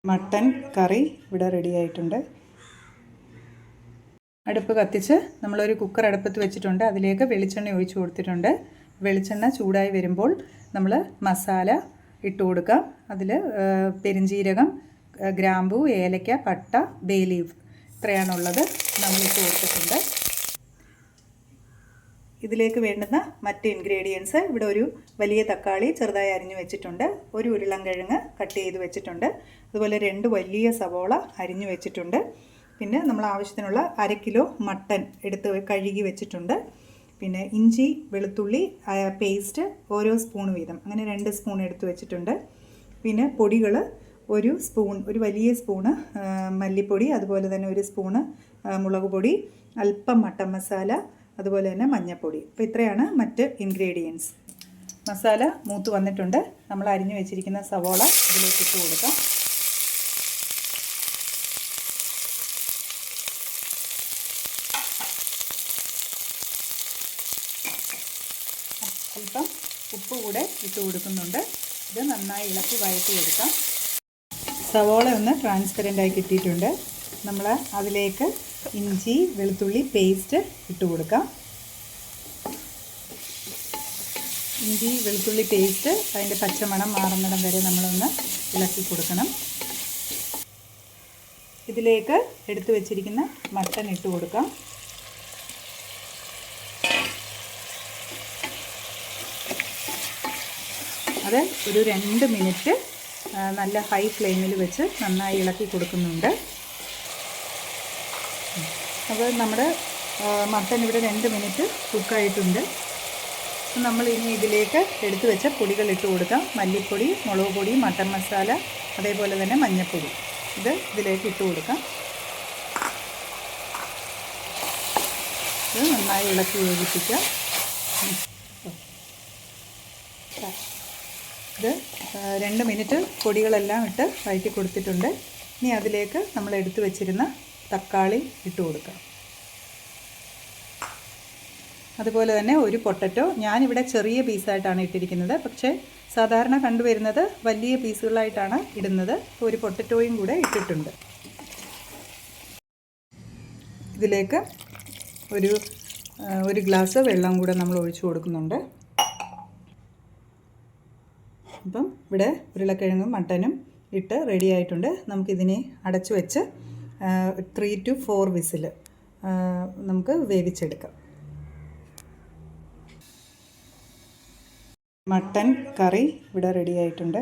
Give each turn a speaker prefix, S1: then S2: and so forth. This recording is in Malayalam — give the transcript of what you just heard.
S1: മട്ടൻ കറി ഇവിടെ റെഡി ആയിട്ടുണ്ട്. അടുപ്പ് കത്തിച്ച് നമ്മളൊരു കുക്കർ അടുപ്പത്ത് വെച്ചിട്ടുണ്ട്. അതിലേക്ക് വെളിച്ചെണ്ണ ഒഴിച്ചു കൊടുത്തിട്ടുണ്ട്. വെളിച്ചെണ്ണ ചൂടായി വരുമ്പോൾ നമ്മൾ മസാല ഇട്ട് കൊടുക്കാം. അതിൽ പെരിഞ്ജീരകം, ഗ്രാമ്പൂ, ഏലക്ക, പട്ട, ബേ ലീഫ് ഇത്രയാണുള്ളത്. നമ്മളിട്ട് കൊടുത്തിട്ടുണ്ട്. ഇതിലേക്ക് വേണ്ടുന്ന മറ്റ് ഇൻഗ്രീഡിയൻസ് ഇവിടെ ഒരു വലിയ തക്കാളി ചെറുതായി അരിഞ്ഞു വെച്ചിട്ടുണ്ട്, ഒരു ഉരുളൻകിഴങ്ങ് കട്ട് ചെയ്ത് വെച്ചിട്ടുണ്ട്, അതുപോലെ 2 വലിയ സവോള അരിഞ്ഞു വെച്ചിട്ടുണ്ട്, പിന്നെ നമ്മൾ ആവശ്യത്തിനുള്ള 1/2 കിലോ മട്ടൻ എടുത്ത് കഴുകി വെച്ചിട്ടുണ്ട്, പിന്നെ ഇഞ്ചി വെളുത്തുള്ളി പേസ്റ്റ് ഓരോ സ്പൂൺ വീതം അങ്ങനെ 2 സ്പൂൺ എടുത്ത് വെച്ചിട്ടുണ്ട്, പിന്നെ പൊടികൾ ഒരു വലിയ സ്പൂണ് മല്ലിപ്പൊടി, അതുപോലെ തന്നെ 1 സ്പൂണ് മുളക് പൊടി, അല്പം മട്ടൻ മസാല, അതുപോലെ തന്നെ മഞ്ഞൾപ്പൊടി. അപ്പോൾ ഇത്രയാണ് മറ്റ് ഇൻഗ്രീഡിയൻസ്. മസാല മൂത്ത് വന്നിട്ടുണ്ട്. നമ്മൾ അരിഞ്ഞു വെച്ചിരിക്കുന്ന സവോള ഇതിലേക്ക് ഇട്ട് കൊടുക്കാം. അല്പം ഉപ്പ് കൂടെ ഇട്ട് കൊടുക്കുന്നുണ്ട്. ഇത് നന്നായി ഇളക്കി വഴറ്റിയെടുക്കാം. സവോള ഒന്ന് ട്രാൻസ്പെറൻ്റായി കിട്ടിയിട്ടുണ്ട്. നമ്മൾ അതിലേക്ക് ഇഞ്ചി വെളുത്തുള്ളി പേസ്റ്റ് ഇട്ട് കൊടുക്കാം. ഇഞ്ചി വെളുത്തുള്ളി പേസ്റ്റ് അതിൻ്റെ പച്ചമണം മാറുന്നിടം വരെ നമ്മളൊന്ന് ഇളക്കി കൊടുക്കണം. ഇതിലേക്ക് എടുത്തു വെച്ചിരിക്കുന്ന മട്ടൻ ഇട്ട് കൊടുക്കാം. അത് ഒരു 2 മിനിറ്റ് നല്ല ഹൈ ഫ്ലെയിമിൽ വെച്ച് നന്നായി ഇളക്കി കൊടുക്കുന്നുണ്ട്. അപ്പോൾ നമ്മുടെ മട്ടൻ ഇവിടെ 2 മിനിറ്റ് കുക്കായിട്ടുണ്ട്. നമ്മൾ ഇനി ഇതിലേക്ക് എടുത്തു വെച്ച പൊടികൾ ഇട്ട് കൊടുക്കാം. മല്ലിപ്പൊടി, മുളക് പൊടി, മട്ടൻ മസാല, അതേപോലെ തന്നെ മഞ്ഞൾപ്പൊടി. ഇത് ഇതിലേക്ക് ഇട്ട് കൊടുക്കാം. ഇത് നന്നായി ഇളക്കി യോജിപ്പിക്കാം. ഇത് 2 മിനിറ്റ് പൊടികളെല്ലാം ഇട്ട് വഴറ്റി കൊടുത്തിട്ടുണ്ട്. ഇനി അതിലേക്ക് നമ്മൾ എടുത്തു വെച്ചിരുന്ന തക്കാളി ഇട്ട് കൊടുക്കാം. അതുപോലെ തന്നെ ഒരു പൊട്ടറ്റോ, ഞാനിവിടെ ചെറിയ പീസായിട്ടാണ് ഇട്ടിരിക്കുന്നത്, പക്ഷേ സാധാരണ കണ്ടുവരുന്നത് വലിയ പീസുകളായിട്ടാണ് ഇടുന്നത്. ഒരു പൊട്ടറ്റോയും കൂടെ ഇട്ടിട്ടുണ്ട്. ഇതിലേക്ക് ഒരു ഗ്ലാസ് വെള്ളം കൂടെ നമ്മൾ ഒഴിച്ചു കൊടുക്കുന്നുണ്ട്. അപ്പം ഇവിടെ ഉരുളക്കിഴങ്ങും മട്ടനും ഇട്ട് റെഡി ആയിട്ടുണ്ട്. നമുക്കിതിനെ അടച്ചു വെച്ച് 3 to 4 വിസിൽ നമുക്ക് വേവിച്ചെടുക്കാം. മട്ടൻ കറി ഇവിടെ റെഡി ആയിട്ടുണ്ട്.